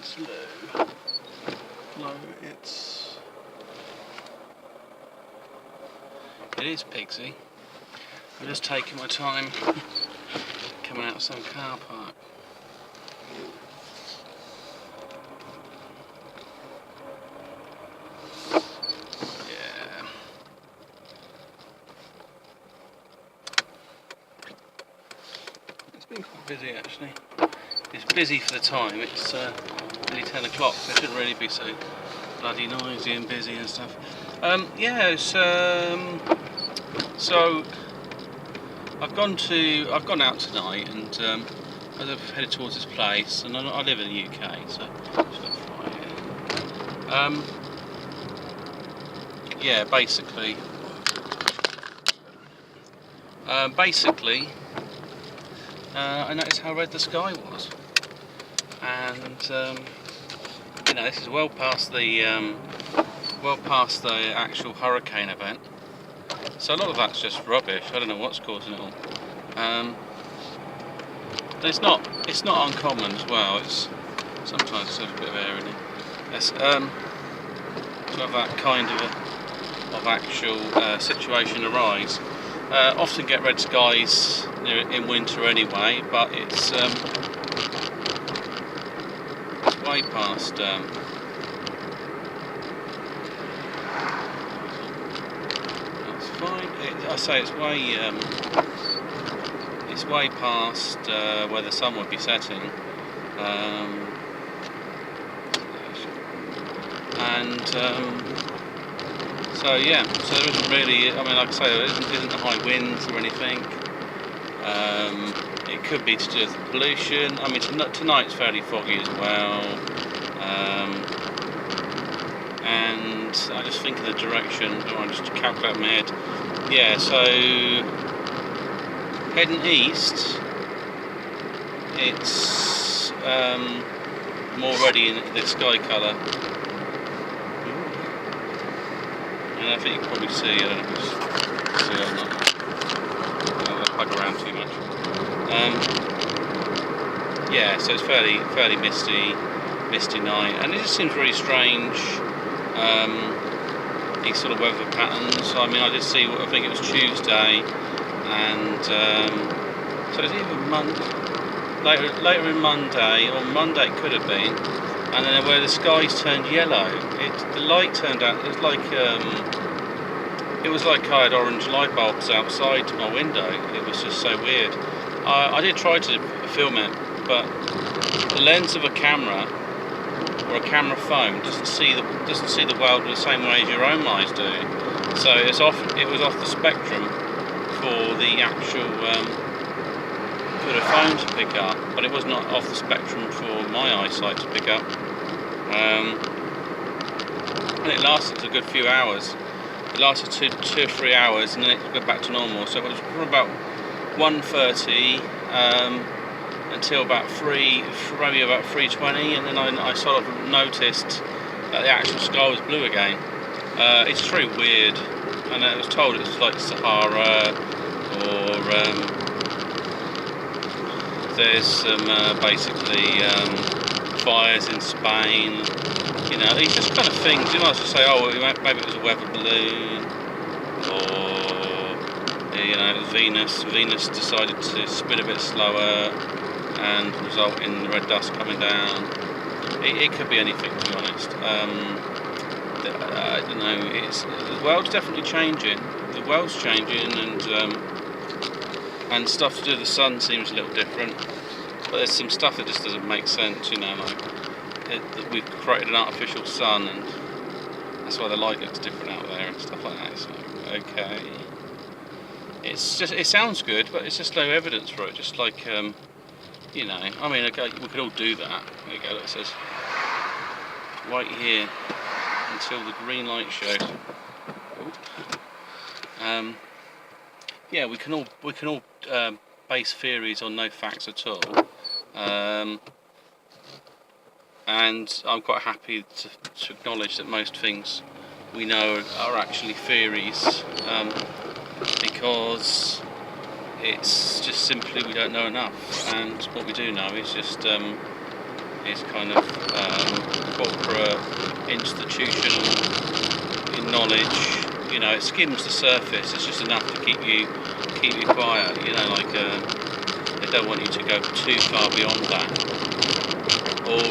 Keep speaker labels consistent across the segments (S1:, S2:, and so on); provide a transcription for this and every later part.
S1: slow. No, it is Pixie. I'm just taking my time coming out of some car park. Yeah. It's been quite busy actually. It's busy for the time. It's nearly 10 o'clock, so it shouldn't really be so bloody noisy and busy and stuff. Yeah, so I've gone out tonight, and I've headed towards this place, and I live in the UK, so it's not far here. Yeah, basically, I noticed how red the sky was, and you know, this is well past the actual hurricane event. So a lot of that's just rubbish. I don't know what's causing it all. It's not uncommon as well. It's sometimes there's a bit of air in it. Yes, to have that kind of actual situation arise. Often get red skies in winter anyway, but it's way past. I say it's way past where the sun would be setting, so yeah. So there isn't really. I mean, like I say, there isn't high winds or anything. It could be to do with pollution. I mean, tonight's fairly foggy as well. And I just think of the direction. I just calculate in my head. Yeah, so heading east, it's more ready in the sky colour. And I think you can probably see. I don't know if you see or not. I don't plug around too much. Yeah, so it's fairly misty night, and it just seems really strange. These sort of weather patterns. I mean, I did see. I think it was Tuesday, and so it's either later in Monday, or Monday it could have been, and then where the skies turned yellow. The light turned out. It was like I had orange light bulbs outside my window. It was just so weird. I did try to film it, but the lens of a camera or a camera phone doesn't see the world in the same way as your own eyes do. So it was off the spectrum for the actual for the phone to pick up, but it was not off the spectrum for my eyesight to pick up. And it lasted a good few hours. It lasted two or 3 hours, and then it got back to normal. So it was from about 1:30 until about 3:20, and then I sort of noticed that the actual sky was blue again. It's very weird, and I was told it was like Sahara, or there's some basically fires in Spain. You know, these just kind of things. You might just say, oh, maybe it was a weather balloon, or you know, Venus decided to spin a bit slower and result in the red dust coming down. It could be anything, to be honest. I don't know. The world's definitely changing. The world's changing, and stuff to do with the sun seems a little different. But there's some stuff that just doesn't make sense. You know, like that we've created an artificial sun, and that's why the light looks different out there and stuff like that. So okay. It sounds good, but it's just no evidence for it. Just like, you know, I mean, okay, we could all do that. There you go. It says, wait here until the green light shows. Yeah, we can all base theories on no facts at all. And I'm quite happy to acknowledge that most things we know are actually theories. Because it's just simply we don't know enough, and what we do know is just is kind of corporate, institutional knowledge. You know, it skims the surface. It's just enough to keep you quiet. You know, like they don't want you to go too far beyond that, or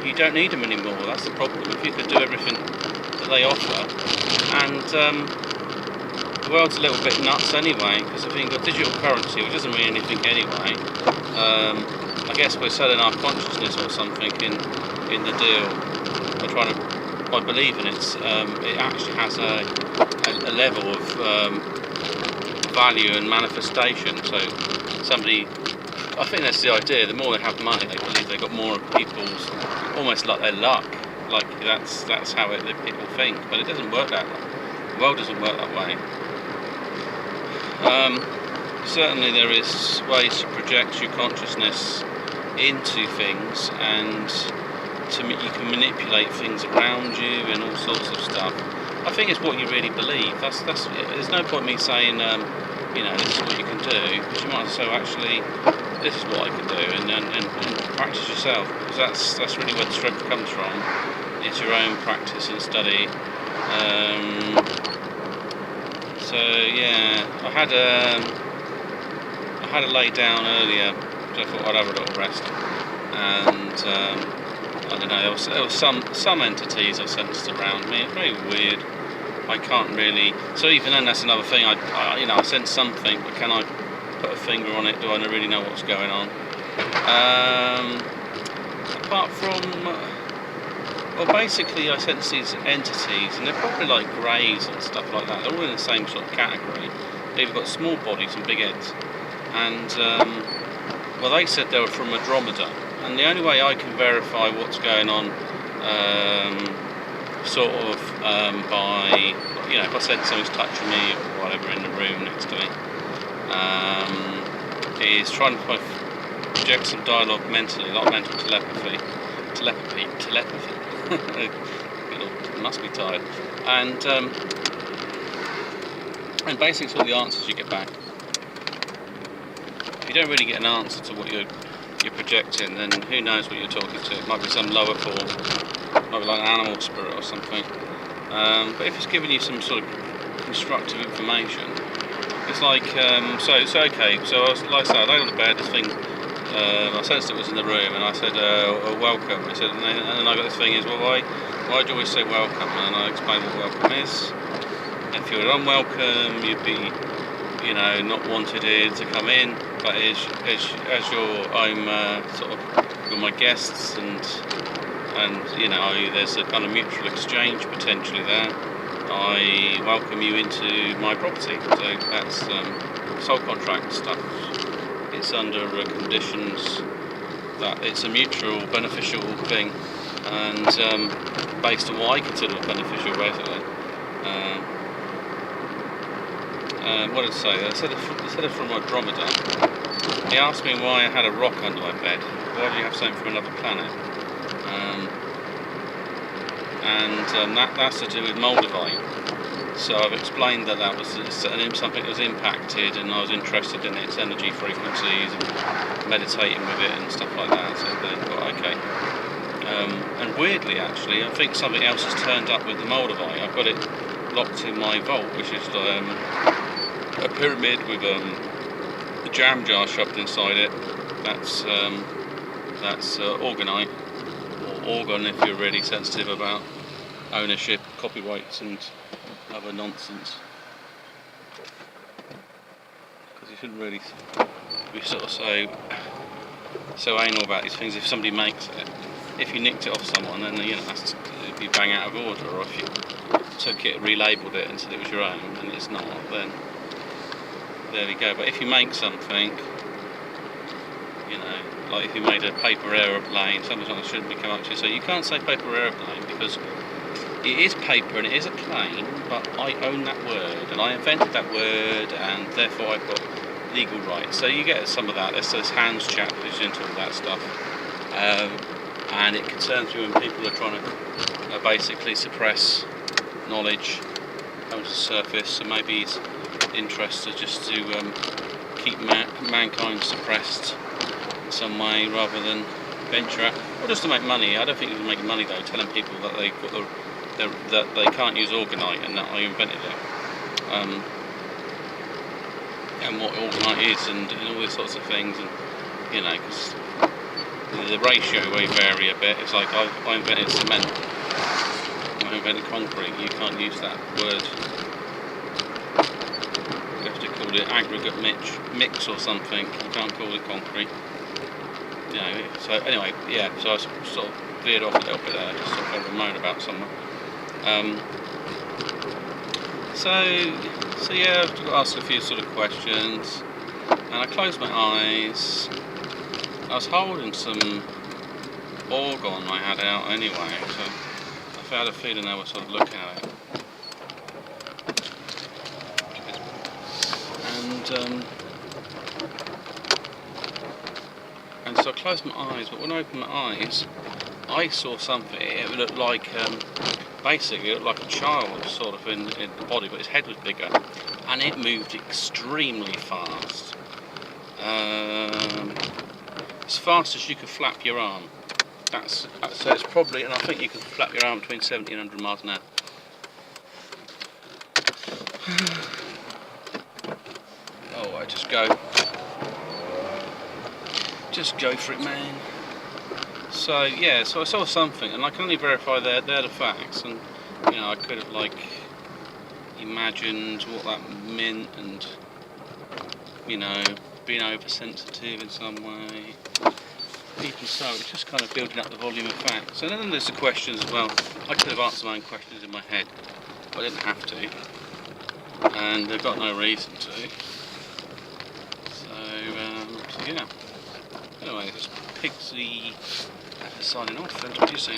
S1: you don't need them anymore. That's the problem. If you could do everything that they offer, and the world's a little bit nuts anyway, because if you've got digital currency, which doesn't mean anything anyway, I guess we're selling our consciousness or something in the deal. We're trying to, by believing it actually has a level of value and manifestation. So somebody, I think that's the idea, the more they have money, they believe they've got more of people's, almost like their luck, like that's how people think, but it doesn't work that way. The world doesn't work that way. Certainly there is ways to project your consciousness into things, and you can manipulate things around you and all sorts of stuff. I think it's what you really believe. That's there's no point me saying you know, this is what you can do, because you might as well actually, this is what I can do, and practice yourself, because that's really where the strength comes from. It's your own practice and study. So yeah, I had to lay down earlier, so I thought I'd have a little rest, and I don't know, there was some entities I sensed around me. It's very weird. I can't really. So even then, that's another thing. I you know, I sense something, but can I put a finger on it? Do I really know what's going on? Apart from, well, basically, I sense these entities, and they're probably like greys and stuff like that. They're all in the same sort of category. They've got small bodies and big heads, and well, they said they were from Andromeda, and the only way I can verify what's going on, sort of by, you know, if I sense something's touching me or whatever in the room next to me, is trying to project some dialogue mentally, like mental telepathy. Must be tired. And basically it's all the answers you get back. If you don't really get an answer to what you're projecting, then who knows what you're talking to. It might be some lower form, might be like an animal spirit or something. But if it's giving you some sort of constructive information, it's like, so okay, so I was, like I said, I lay on the bed, this thing, I sensed it was in the room, and I said, welcome. I said, and then I got this thing is, well, why do you always say welcome? And I explained what welcome is. If you're unwelcome, you'd be, you know, not wanted here to come in, but as I'm sort of, you're my guests, and you know, there's a kind of mutual exchange potentially there. I welcome you into my property, so that's soul contract stuff. It's under conditions that it's a mutual beneficial thing, and based on what I consider beneficial, basically. What did it say? It said it from Andromeda. He asked me why I had a rock under my bed. Why do you have something from another planet? That's to do with Moldavite. So I've explained that was something that was impacted, and I was interested in its energy frequencies and meditating with it and stuff like that. So they thought, okay. And weirdly, actually, I think something else has turned up with the Moldavite. I've got it locked in my vault, which is a pyramid with a jam jar shoved inside it. That's orgonite, or organ if you're really sensitive about ownership, copyrights and other nonsense. Because you shouldn't really be sort of so anal about these things. If somebody makes it, if you nicked it off someone, then you know it'd be bang out of order. Or if you took it, relabelled it and said it was your own, and it's not, then there we go. But if you make something, you know, like if you made a paper aeroplane, something that shouldn't be coming up to you. So you can't say paper aeroplane because it is paper and it is a plane, but I own that word and I invented that word, and therefore I've got legal rights. So you get some of that. There's this Hans chap who's into all that stuff, and it concerns me when people are trying to basically suppress knowledge, come to the surface. So maybe his interests are just to keep mankind suppressed in some way, rather than venture out, or just to make money. I don't think you can make money though, telling people that that they can't use orgonite and that I invented it, and what orgonite is, and all these sorts of things, and you know, because the ratio may vary a bit. It's like I invented cement, I invented concrete. You can't use that word. You have to call it aggregate mix or something. You can't call it concrete. You know, so anyway, yeah, so I sort of veered off a little bit there, just sort of moan about someone. So yeah, I've got to ask a few sort of questions, and I closed my eyes. I was holding some organ I had out anyway, so I had a feeling they were sort of looking at it. And so I closed my eyes, but when I opened my eyes, I saw something. It looked like, basically, it looked like a child, sort of in the body, but his head was bigger, and it moved extremely fast. As fast as you could flap your arm. So it's probably, and I think you could flap your arm between 70 and 100 miles an hour. Oh, I just go for it, man. So yeah, so I saw something, and I can only verify they're the facts, and you know, I could have like imagined what that meant, and you know, being oversensitive in some way. Even so, it's just kind of building up the volume of facts. And then there's the questions as well. I could have answered my own questions in my head, but I didn't have to, and I've got no reason to. So yeah. Anyway, it's Pigsy signing off. Then what do you say?